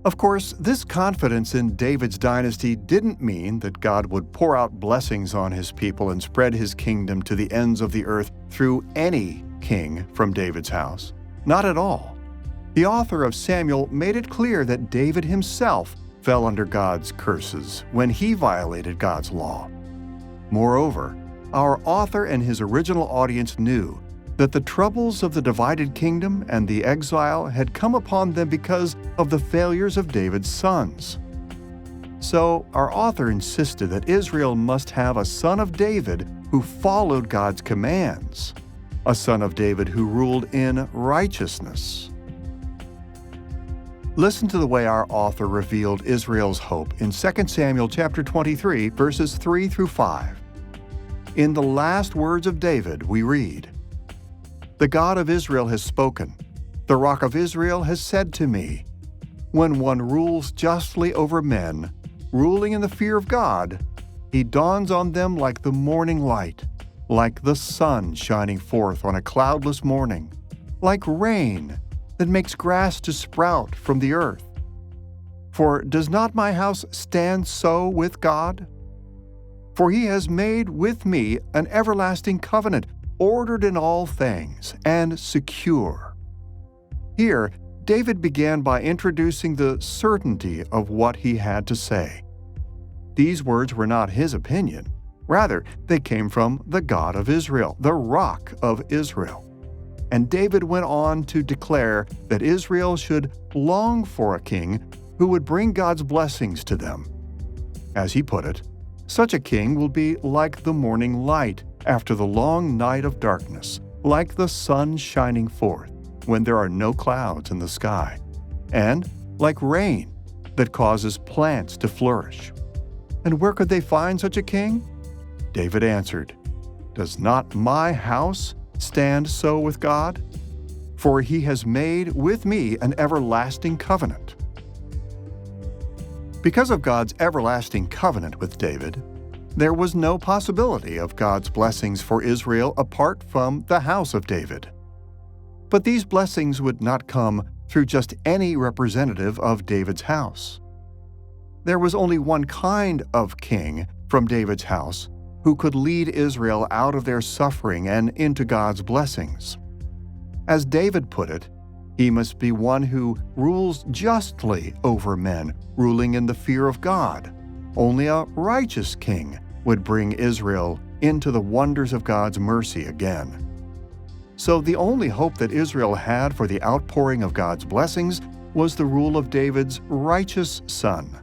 Of course, this confidence in David's dynasty didn't mean that God would pour out blessings on his people and spread his kingdom to the ends of the earth through any king from David's house. Not at all. The author of Samuel made it clear that David himself fell under God's curses when he violated God's law. Moreover, our author and his original audience knew that the troubles of the divided kingdom and the exile had come upon them because of the failures of David's sons. So, our author insisted that Israel must have a son of David who followed God's commands, a son of David who ruled in righteousness. Listen to the way our author revealed Israel's hope in 2 Samuel chapter 23, verses 3 through 5. In the last words of David, we read, "The God of Israel has spoken. The Rock of Israel has said to me, when one rules justly over men, ruling in the fear of God, he dawns on them like the morning light, like the sun shining forth on a cloudless morning, like rain that makes grass to sprout from the earth. For does not my house stand so with God? For he has made with me an everlasting covenant, ordered in all things, and secure." Here, David began by introducing the certainty of what he had to say. These words were not his opinion. Rather, they came from the God of Israel, the Rock of Israel. And David went on to declare that Israel should long for a king who would bring God's blessings to them. As he put it, such a king will be like the morning light after the long night of darkness, like the sun shining forth when there are no clouds in the sky, and like rain that causes plants to flourish. And where could they find such a king? David answered, "Does not my house stand so with God? For he has made with me an everlasting covenant." Because of God's everlasting covenant with David, there was no possibility of God's blessings for Israel apart from the house of David. But these blessings would not come through just any representative of David's house. There was only one kind of king from David's house who could lead Israel out of their suffering and into God's blessings. As David put it, he must be one who rules justly over men, ruling in the fear of God. Only a righteous king would bring Israel into the wonders of God's mercy again. So the only hope that Israel had for the outpouring of God's blessings was the rule of David's righteous son.